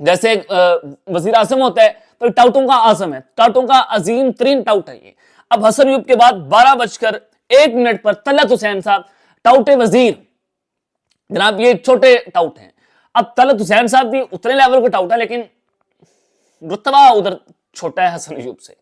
جیسے وزیر اعظم ہوتا ہے تو ٹاؤٹوں کا اعظم ہے، ٹاؤٹوں کا عظیم ترین ٹاؤٹ ہے یہ۔ اب حسن ایوب کے بعد 12:01 پر طلعت حسین صاحب ٹاؤٹ وزیر، جناب یہ چھوٹے ٹاؤٹ ہیں۔ اب طلعت حسین صاحب بھی اتنے لیول کو ٹاؤٹ ہے لیکن رتبہ ادھر چھوٹا ہے حسن ایوب سے۔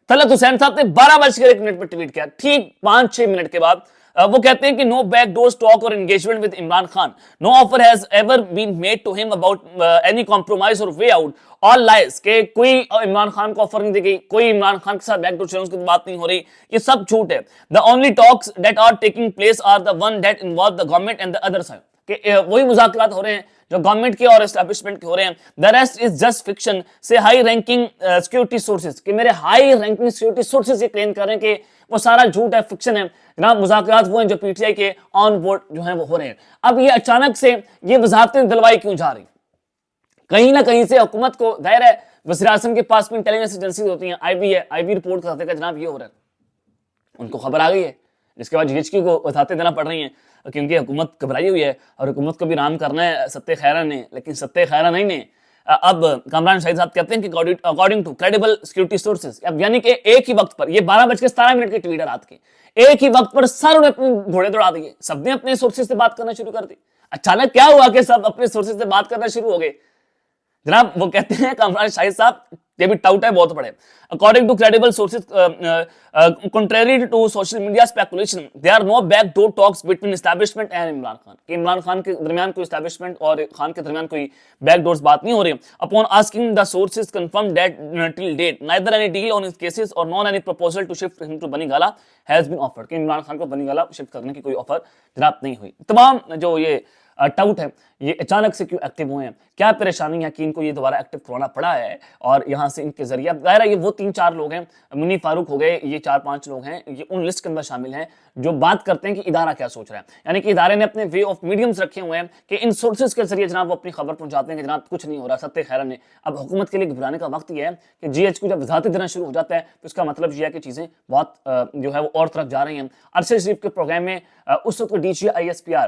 طلعت حسین صاحب نے 12:01 پر ٹویٹ کیا، ٹھیک 5-6 منٹ کے بعد وہ کہتے ہیں کہ no back doors talk or engagement with Imran Khan, no offer has ever been made to ہم about any compromise or way out, آل لائز، کہ کوئی عمران خان کو آفر نہیں دی گئی، کوئی عمران خان کے ساتھ بیک ڈور چینلز کی بات نہیں ہو رہی، یہ سب جھوٹ ہے۔ the only talks that are taking place are the one that involve the government and the other side، کہ وہی مذاکرات ہو رہے ہیں جو گورنمنٹ کے اور اسٹیبلشمنٹ کے ہو رہے ہیں۔ the rest is just fiction سے high ranking security sources، کہ میرے high ranking security sources یہ کلیم کر رہے ہیں کہ وہ سارا جھوٹ ہے، فکشن ہے۔ جناب مذاکرات وہ ہیں جو پی ٹی آئی کے آن بورڈ جو ہیں وہ ہو رہے ہیں۔ اب یہ اچانک سے یہ وضاحتیں دلوائی کیوں جا رہی؟ کہیں نہ کہیں سے حکومت کو ظاہر ہے وزیر اعظم کے پاس بھی انٹیلیجنس ایجنسیز ہوتی ہیں، آئی بی ہے، آئی بی رپورٹ کرتے کہ جناب یہ ہو رہا ہے، ان کو خبر آ گئی ہے، جس کے بعد جی ایچ کیو کو وضاحتیں دینا پڑ رہی ہیں کیونکہ حکومت گھبرائی ہوئی ہے اور حکومت کو بھی رام کرنا ہے ستہ خیرہ نے، لیکن ستہ خیرہ نہیں نے۔ اب کامران شاہد صاحب کہتے ہیں کہ according to credible security sources, اب یعنی کہ ایک ہی وقت پر، یہ 12:17 کی ٹویٹ ہے رات کی، ایک ہی وقت پر ساروں نے اپنے گھوڑے دوڑا دیے، سب نے اپنے سورسز سے بات کرنا شروع کر دی۔ اچانک کیا ہوا کہ سب اپنے سورسز سے بات کرنا شروع ہو گئے؟ جناب وہ کہتے ہیں کامران شاہد صاحب، یہ بھی ٹاؤٹ ہے بہت بڑے، according to credible sources contrary to social media speculation there are no backdoor talks between establishment and Imran Khan, کہ عمران خان کے درمیان کوئی اسٹیبلشمنٹ اور خان کے درمیان کوئی بیک ڈورز بات نہیں ہو رہی۔ upon asking the sources confirmed that till date neither any deal on his cases or nor any proposal to shift him to بنی گالا has been offered، کہ عمران خان کو بنی گالا شفٹ کرنے کی کوئی آفر جناب نہیں ہوئی۔ تمام جو یہ ٹاؤٹ ہے یہ اچانک سے کیوں ایکٹیو ہوئے ہیں، کیا پریشانی ہے کہ ان کو یہ دوبارہ ایکٹیو کرانا پڑا ہے، اور یہاں سے ان کے ذریعے ظاہر ہے یہ وہ 3-4 لوگ ہیں، منی فاروق ہو گئے، یہ 4-5 لوگ ہیں، یہ ان لسٹ کے اندر شامل ہیں جو بات کرتے ہیں کہ ادارہ کیا سوچ رہا ہے، یعنی کہ ادارے نے اپنے وے آف میڈیمز رکھے ہوئے ہیں کہ ان سورسز کے ذریعے جناب وہ اپنی خبر پہنچاتے ہیں کہ جناب کچھ نہیں ہو رہا ستہ خیرہ نے۔ اب حکومت کے لیے گھبرانے کا وقت یہ ہے کہ جی ایچ کو جب وضاحتیں دینا شروع ہو جاتا ہے تو اس کا مطلب یہ ہے کہ چیزیں بہت جو ہے وہ اور طرف جا رہی ہیں۔ ارشد شریف کے پروگرام میں اس وقت D G I S P R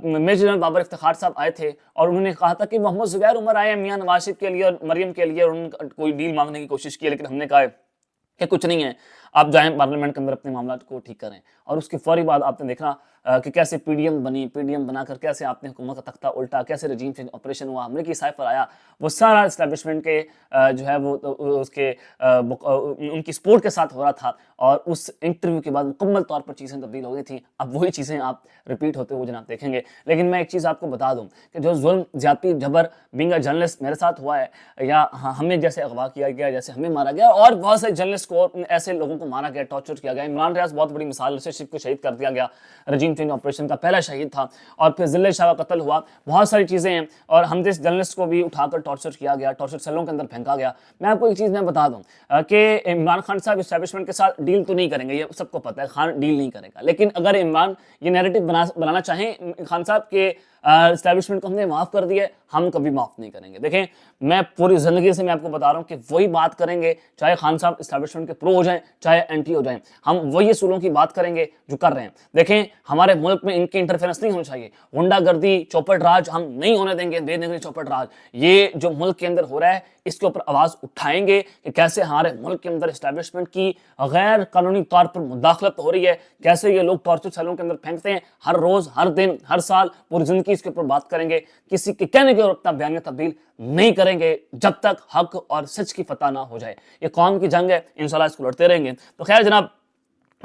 major general Babar Iftikhar صاحب آئے تھے اور انہوں نے کہا تھا کہ محمد زبیر عمر آئے میاں نواز شریف کے لیے اور مریم کے لیے، اور انہوں نے کوئی ڈیل مانگنے کی کوشش کی، لیکن ہم نے کہا کہ کچھ نہیں ہے، آپ جائیں پارلیمنٹ کے اندر اپنے معاملات کو ٹھیک کریں۔ اور اس کے فوری بعد آپ نے دیکھا کہ کیسے پی ڈی ایم بنی، پی ڈی ایم بنا کر کیسے آپ نے حکومت کا تختہ الٹا، کیسے رجیم چینج آپریشن ہوا، امریکی سائفر آیا، وہ سارا اسٹیبلشمنٹ کے جو ہے وہ اس کے ان کی سپورٹ کے ساتھ ہو رہا تھا، اور اس انٹرویو کے بعد مکمل طور پر چیزیں تبدیل ہو گئی تھیں۔ اب وہی چیزیں آپ ریپیٹ ہوتے ہوئے جناب دیکھیں گے۔ لیکن میں ایک چیز آپ کو بتا دوں کہ جو ظلم زیادتی جبر بینگ اے جرنلسٹ میرے ساتھ ہوا ہے، یا ہمیں جیسے اغوا کیا گیا، جیسے ہمیں مارا گیا، اور بہت سے جرنلسٹ کو ایسے لوگوں کو مارا گیا، ٹارچر کیا گیا۔ عمران ریاض بہت بڑی مثال، ارشد شریف کو شہید کر دیا گیا، رجیم چینج آپریشن کا پہلا شہید تھا، اور پھر ذلہ شاہ کا قتل ہوا، بہت ساری چیزیں ہیں، اور ہم جس جرنلسٹ کو بھی اٹھا کر ٹارچر کیا گیا، ٹارچر سیلوں کے اندر پھینکا گیا۔ میں آپ کو ایک چیز میں بتا دوں کہ عمران خان صاحب اسٹیبلشمنٹ کے ساتھ ڈیل تو نہیں کریں گے، یہ سب کو پتہ ہے، خان ڈیل نہیں کرے گا، لیکن اگر عمران یہ نیریٹو بنانا چاہیں خان صاحب کے اسٹیبلشمنٹ کو ہم نے معاف کر دیا ہے، ہم کبھی معاف نہیں کریں گے۔ دیکھیں میں پوری زندگی سے میں آپ کو بتا رہا ہوں کہ وہی بات کریں گے، چاہے خان صاحب اسٹیبلشمنٹ کے پرو ہو جائیں چاہے اینٹی ہو جائیں، ہم وہی اصولوں کی بات کریں گے جو کر رہے ہیں۔ دیکھیں ہمارے ملک میں ان کی انٹرفیرنس نہیں ہونی چاہیے، غنڈہ گردی چوپٹ راج ہم نہیں ہونے دیں گے، دے دیں گے چوپٹ راج۔ یہ جو ملک کے اندر ہو رہا ہے اس کے اوپر آواز اٹھائیں گے کہ کیسے ہمارے ملک کے اندر اسٹیبلشمنٹ کی غیر قانونی طور پر مداخلت ہو رہی ہے، کیسے یہ لوگ ٹارچر سیلوں کے اندر پھینکتے ہیں ہر روز، ہر دن، ہر سال، پوری زندگی اس کے اوپر بات کریں گے۔ کسی کے کہنے کے اور اپنا بیانیہ تبدیل نہیں کریں گے جب تک حق اور سچ کی فتح نہ ہو جائے۔ یہ قوم کی جنگ ہے، انشاءاللہ اس کو لڑتے رہیں گے۔ تو خیر جناب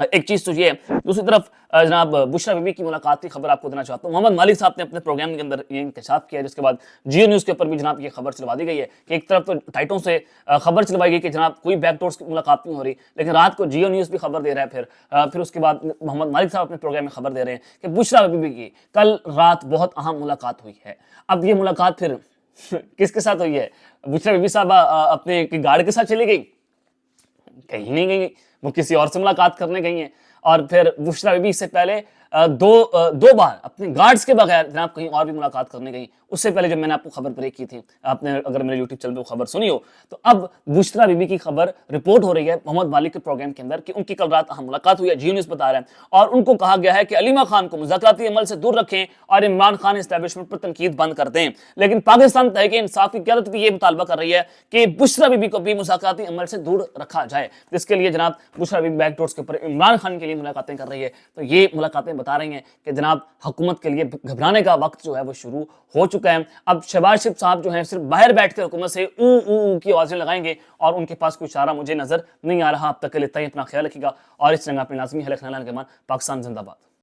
ایک چیز تو یہ ہے، دوسری طرف جناب بشرا بی بی کی ملاقات کی خبر آپ کو دینا چاہتا ہوں۔ محمد مالک صاحب نے اپنے پروگرام کے اندر یہ انکشاف کیا، جس کے بعد جیو نیوز کے اوپر بھی جناب یہ خبر چلوا دی گئی ہے کہ ایک طرف تو ٹائٹوں سے خبر چلوائی گئی کہ جناب کوئی بیک ڈورز کی ملاقات نہیں ہو رہی، لیکن رات کو جیو نیوز بھی خبر دے رہا ہے، پھر اس کے بعد محمد مالک صاحب اپنے پروگرام میں خبر دے رہے ہیں کہ بشرا بی بی کی کل رات بہت اہم ملاقات ہوئی ہے۔ اب یہ ملاقات پھر کس کے ساتھ ہوئی ہے؟ بشرا بی بی صاحب اپنے گارڈ کے ساتھ چلی گئی؟ کہیں نہیں گئی، وہ کسی اور سے ملاقات کرنے گئی ہیں۔ اور پھر بشرا بی بی سے پہلے دو بار اپنے گارڈز کے بغیر جناب کہیں اور بھی ملاقات کرنے گئی. اس سے پہلے جب میں نے آپ کو خبر بریک کی تھی, آپ نے اگر میرے یوٹیوب چینل پہ خبر سنی ہو, تو اب بشرا بی بی کی خبر رپورٹ ہو رہی ہے محمد مالک کے پروگرام کے اندر کہ ان کی کل رات اہم ملاقات ہوئی ہے. جی نیوز بتا رہے ہیں, اور ان کو کہا گیا ہے کہ علیمہ خان کو مذاکراتی عمل سے دور رکھیں اور عمران خان اسٹیبلشمنٹ پر تنقید بند کر دیں. لیکن پاکستان تحریک انصاف کی قیادت بھی یہ مطالبہ کر رہی ہے کہ بشرا بی بی کو بھی مذاکراتی عمل سے دور رکھا جائے, جس کے لیے جناب بشرا بی بی بیک ڈورز کے اوپر عمران خان کے لیے ملاقاتیں کر رہی ہے. تو یہ ملاقاتیں بتا رہی ہیں کہ جناب حکومت کے لیے گھبرانے کا وقت جو ہے وہ شروع ہو چکا ہے. اب شہباز شریف صاحب جو ہیں صرف باہر بیٹھ کے حکومت سے او کی آوازیں لگائیں گے, اور ان کے پاس کوئی چارہ مجھے نظر نہیں آ رہا. اب تک کے لیے اتنا ہی, اپنا خیال رکھیے گا اور اس طرح اپنے لازمی خیال کے مان. پاکستان زندہ باد.